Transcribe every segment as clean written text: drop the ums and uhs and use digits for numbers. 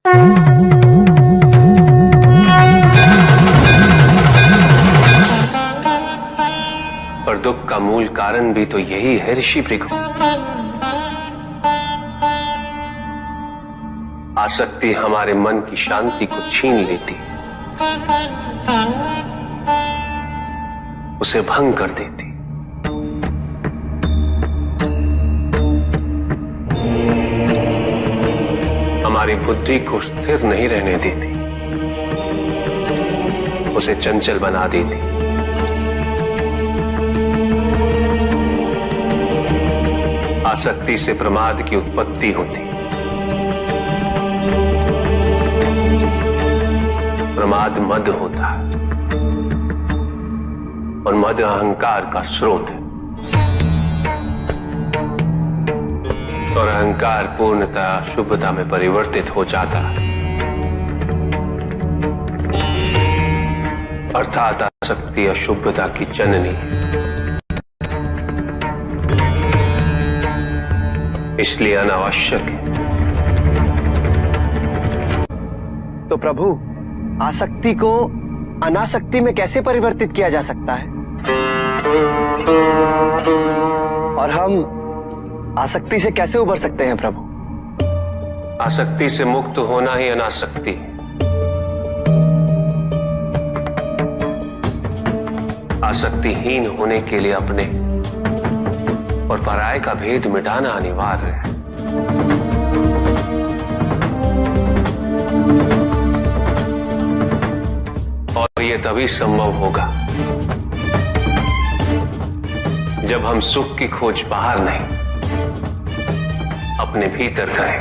पर दुख का मूल कारण भी तो यही है ऋषि भृगु। आसक्ति हमारे मन की शांति को छीन लेती, उसे भंग कर देती। हमारी बुद्धि को स्थिर नहीं रहने देती, उसे चंचल बना देती। आसक्ति से प्रमाद की उत्पत्ति होती, प्रमाद मद होता है और मद अहंकार का स्रोत है, और अहंकार पूर्णतः अशुभता में परिवर्तित हो जाता है, अर्थात आसक्ति अशुभता की जननी। इसलिए अनावश्यक है। तो प्रभु, आसक्ति को अनासक्ति में कैसे परिवर्तित किया जा सकता है? और हम आसक्ति से कैसे उबर सकते हैं प्रभु? आसक्ति से मुक्त होना ही अनासक्ति है। आसक्तिहीन होने के लिए अपने और पराये का भेद मिटाना अनिवार्य है। और यह तभी संभव होगा जब हम सुख की खोज बाहर नहीं, अपने भीतर करें।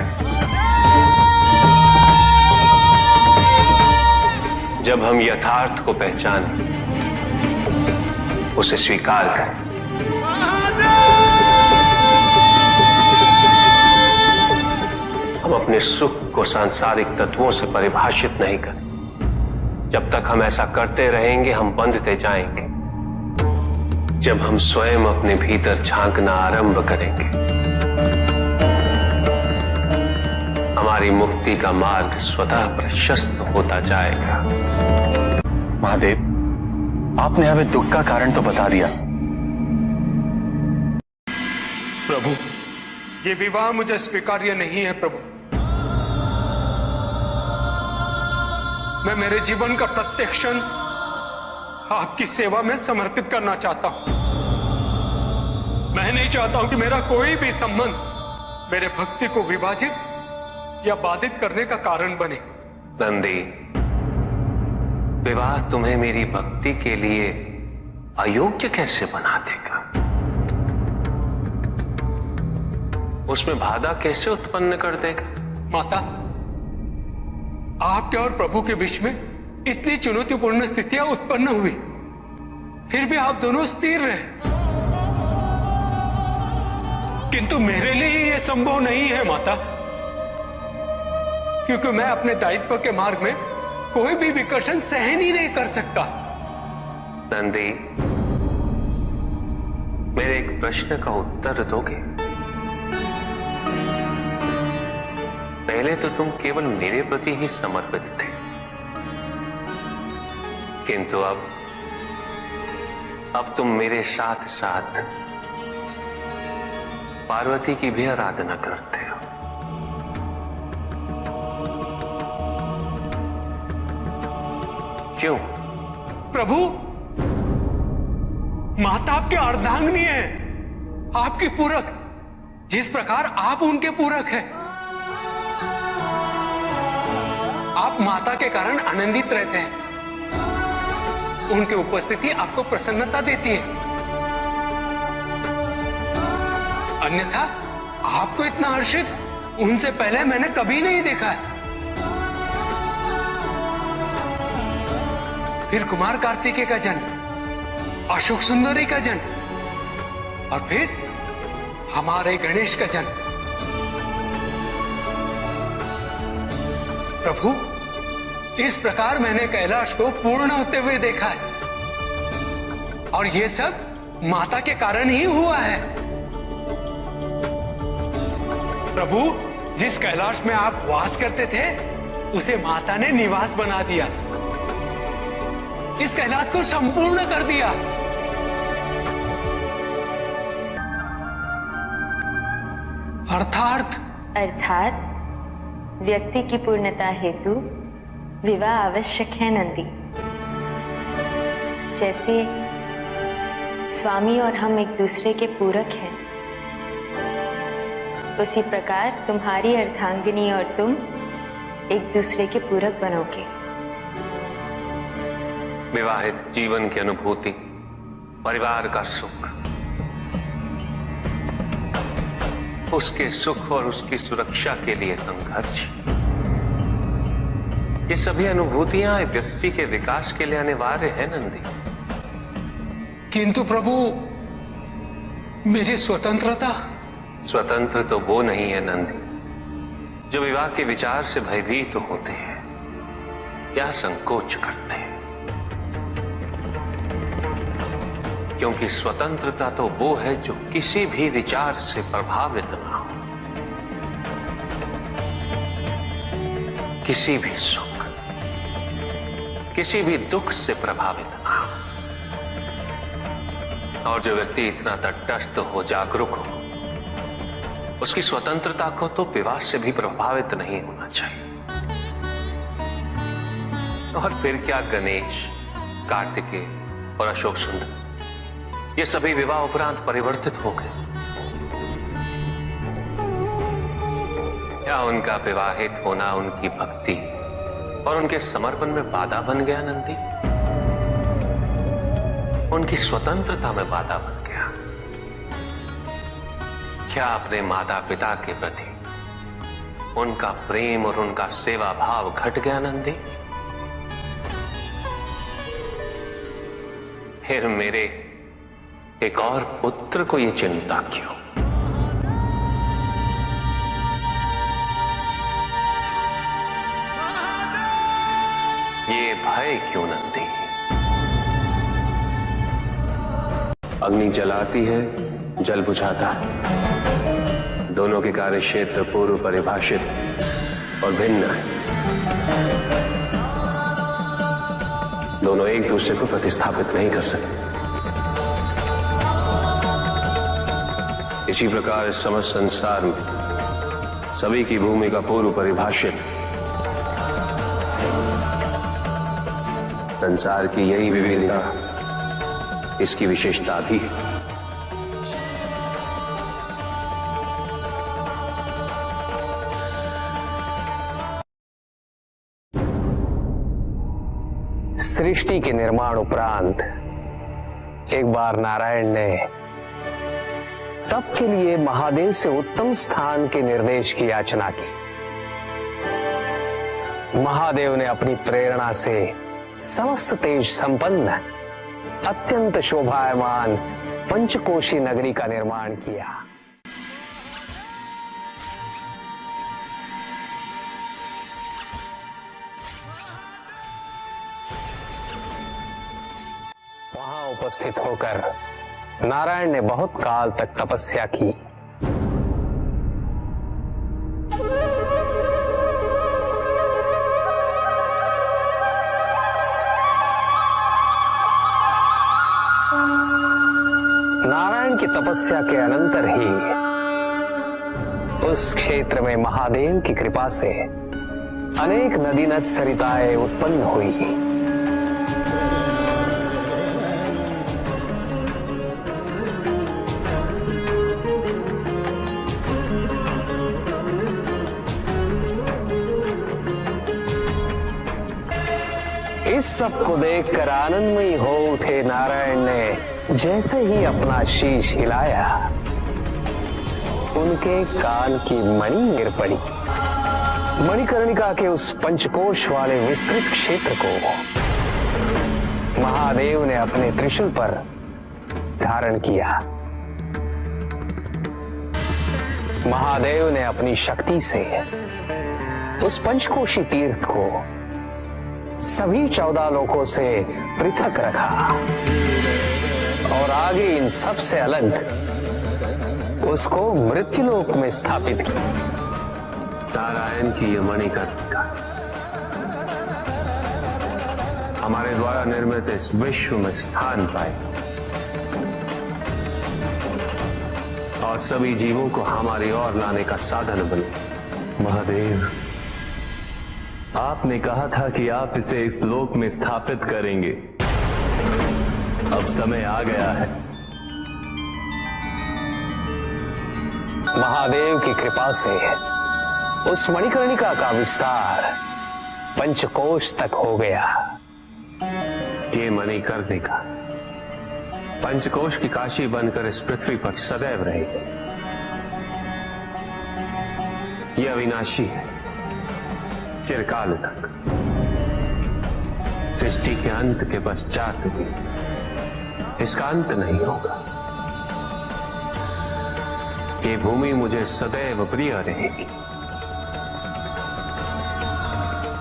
जब हम यथार्थ को पहचानें, उसे स्वीकार करें। हम अपने सुख को सांसारिक तत्वों से परिभाषित नहीं करें। जब तक हम ऐसा करते रहेंगे, हम बंधते जाएंगे। जब हम स्वयं अपने भीतर झांकना आरंभ करेंगे, हमारी मुक्ति का मार्ग स्वतः प्रशस्त होता जाएगा। महादेव, आपने हमें दुख का कारण तो बता दिया। प्रभु, ये विवाह मुझे स्वीकार्य नहीं है प्रभु। मैं मेरे जीवन का प्रत्येक क्षण आपकी सेवा में समर्पित करना चाहता हूं। मैं नहीं चाहता हूं कि मेरा कोई भी संबंध मेरे भक्ति को विभाजित या बाधित करने का कारण बने। नंदी, विवाह तुम्हें मेरी भक्ति के लिए अयोग्य कैसे बना देगा? उसमें बाधा कैसे उत्पन्न कर देगा? माता, आपके और प्रभु के बीच में इतनी चुनौतीपूर्ण स्थितियां उत्पन्न हुई, फिर भी आप दोनों स्थिर रहे। किंतु मेरे लिए यह संभव नहीं है माता, क्योंकि मैं अपने दायित्व के मार्ग में कोई भी विकर्षण सहन ही नहीं कर सकता। नंदी, मेरे एक प्रश्न का उत्तर दोगे? पहले तो तुम केवल मेरे प्रति ही समर्पित थे, किंतु अब तुम मेरे साथ साथ पार्वती की भी आराधना करते हो। क्यों? प्रभु, माता आपके अर्धांगिनी है, आपकी पूरक, जिस प्रकार आप उनके पूरक हैं। आप माता के कारण आनंदित रहते हैं, उनकी उपस्थिति आपको प्रसन्नता देती है। अन्यथा आपको इतना हर्षित उनसे पहले मैंने कभी नहीं देखा है। फिर कुमार कार्तिकेय का जन्म, अशोक सुंदरी का जन्म, और फिर हमारे गणेश का जन्म। प्रभु, इस प्रकार मैंने कैलाश को पूर्ण होते हुए देखा है, और यह सब माता के कारण ही हुआ है। प्रभु, जिस कैलाश में आप वास करते थे, उसे माता ने निवास बना दिया, इस कैलाश को संपूर्ण कर दिया। अर्थात व्यक्ति की पूर्णता हेतु विवाह आवश्यक है नंदी। जैसे स्वामी और हम एक दूसरे के पूरक हैं, उसी प्रकार तुम्हारी अर्धांगिनी और तुम एक दूसरे के पूरक बनोगे। विवाहित जीवन की अनुभूति, परिवार का सुख, उसके सुख और उसकी सुरक्षा के लिए संघर्ष, ये सभी अनुभूतियां व्यक्ति के विकास के लिए अनिवार्य है नंदी। किंतु प्रभु, मेरी स्वतंत्रता। स्वतंत्र तो वो नहीं है नंदी जो विवाह के विचार से भयभीत होते हैं या संकोच करते हैं, क्योंकि स्वतंत्रता तो वो है जो किसी भी विचार से प्रभावित ना हो, किसी भी सुख, किसी भी दुख से प्रभावित ना हो। और जो व्यक्ति इतना तटस्थ हो, जागरूक हो, उसकी स्वतंत्रता को तो विवाह से भी प्रभावित नहीं होना चाहिए। और फिर क्या गणेश, कार्तिकेय और अशोक सुंदर, ये सभी विवाह उपरांत परिवर्तित हो गए। क्या उनका विवाहित होना उनकी भक्ति और उनके समर्पण में बाधा बन गया नंदी? उनकी स्वतंत्रता में बाधा बन गया? क्या अपने माता पिता के प्रति उनका प्रेम और उनका सेवा भाव घट गया नंदी? फिर मेरे एक और पुत्र को ये चिंता क्यों? ये भय क्यों नंदी? अग्नि जलाती है, जल बुझाता है। दोनों के कार्य क्षेत्र पूर्व परिभाषित और भिन्न है। दोनों एक दूसरे को प्रतिस्थापित नहीं कर सकते। इसी प्रकार इस समस्त संसार में सभी की भूमिका पूर्व परिभाषित। संसार की यही विविधता इसकी विशेषता भी है। सृष्टि के निर्माण उपरांत एक बार नारायण ने तप के लिए महादेव से उत्तम स्थान के निर्देश की याचना की। महादेव ने अपनी प्रेरणा से समस्त तेज संपन्न अत्यंत शोभायमान पंचकोशी नगरी का निर्माण किया। वहां उपस्थित होकर नारायण ने बहुत काल तक तपस्या की। नारायण की तपस्या के अनंतर ही उस क्षेत्र में महादेव की कृपा से अनेक नदी नद सरिताएं उत्पन्न हुई। इस सब को देखकर आनंदमयी हो उठे नारायण ने जैसे ही अपना शीश हिलाया, उनके कान की मणि गिर पड़ी। मणिकर्णिका के उस पंचकोश वाले विस्तृत क्षेत्र को महादेव ने अपने त्रिशूल पर धारण किया। महादेव ने अपनी शक्ति से उस पंचकोशी तीर्थ को सभी 14 लोकों से पृथक रखा और आगे इन सब से अलग उसको मृत्युलोक में स्थापित किया। नारायण की यह मणिकर्णिका हमारे द्वारा निर्मित इस विश्व में स्थान पाए और सभी जीवों को हमारी ओर लाने का साधन बने। महादेव, आपने कहा था कि आप इसे इस लोक में स्थापित करेंगे। अब समय आ गया है। महादेव की कृपा से उस मणिकर्णिका का विस्तार पंचकोश तक हो गया। ये मणिकर्णिका पंचकोश की काशी बनकर इस पृथ्वी पर सदैव रहेगी। यह अविनाशी है, चिरकाल तक। सृष्टि के अंत के पश्चात भी इसका अंत नहीं होगा। ये भूमि मुझे सदैव प्रिय रहेगी।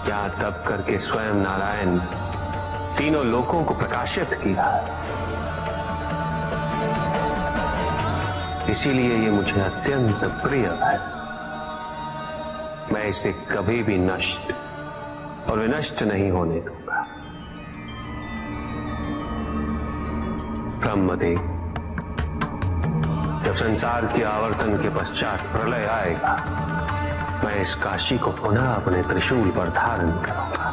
यहां तप करके स्वयं नारायण तीनों लोकों को प्रकाशित किया, इसीलिए ये मुझे अत्यंत प्रिय है। मैं इसे कभी भी नष्ट और विनष्ट नहीं होने दूंगा। ब्रह्मदेव, जब संसार के आवर्तन के पश्चात प्रलय आएगा, मैं इस काशी को पुनः अपने त्रिशूल पर धारण करूंगा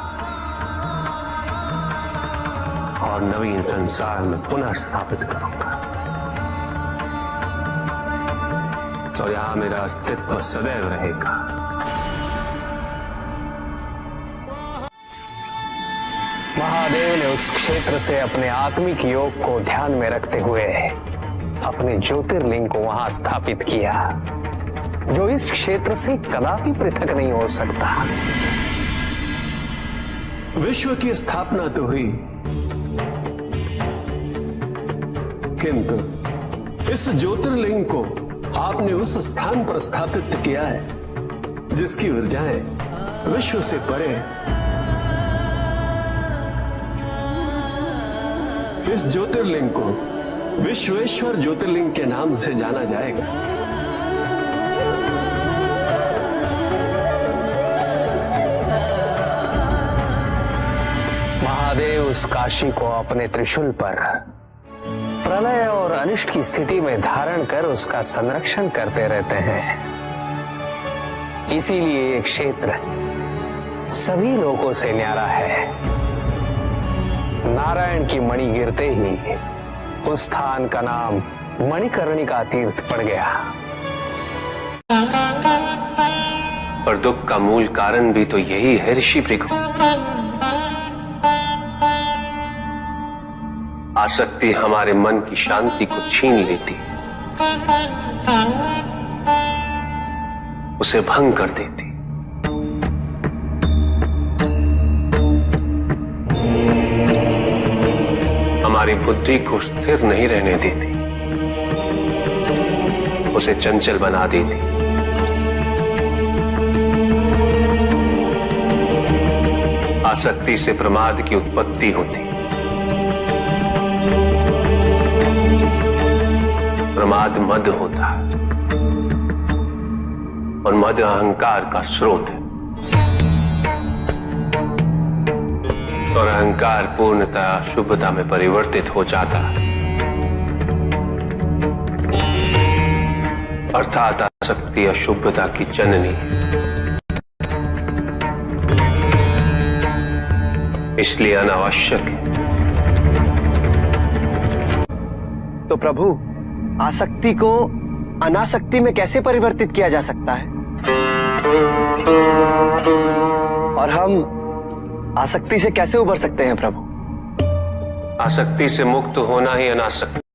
और नवीन संसार में पुनः स्थापित करूंगा। तो यहां मेरा अस्तित्व सदैव रहेगा। महादेव ने उस क्षेत्र से अपने आत्मिक योग को ध्यान में रखते हुए अपने ज्योतिर्लिंग को वहां स्थापित किया, जो इस क्षेत्र से कदापि पृथक नहीं हो सकता। विश्व की स्थापना तो हुई, किंतु इस ज्योतिर्लिंग को आपने उस स्थान पर स्थापित किया है जिसकी ऊर्जाएं विश्व से परे हैं। इस ज्योतिर्लिंग को विश्वेश्वर ज्योतिर्लिंग के नाम से जाना जाएगा। महादेव उस काशी को अपने त्रिशूल पर प्रलय और अनिष्ट की स्थिति में धारण कर उसका संरक्षण करते रहते हैं। इसीलिए ये क्षेत्र सभी लोगों से न्यारा है। नारायण की मणि गिरते ही उस स्थान का नाम मणिकर्णिका तीर्थ पड़ गया। और दुख का मूल कारण भी तो यही है ऋषि भृगु। आसक्ति हमारे मन की शांति को छीन लेती, उसे भंग कर देती। हमारी बुद्धि को स्थिर नहीं रहने देती, उसे चंचल बना देती। आसक्ति से प्रमाद की उत्पत्ति होती, प्रमाद मद होता है और मद अहंकार का स्रोत है। और अहंकार पूर्णतः शुभता में परिवर्तित हो जाता है, अर्थात आसक्ति अशुभता की जननी। इसलिए अनावश्यक है। तो प्रभु, आसक्ति को अनासक्ति में कैसे परिवर्तित किया जा सकता है? और हम आसक्ति से कैसे उबर सकते हैं प्रभु? आसक्ति से मुक्त होना ही अनासक्ति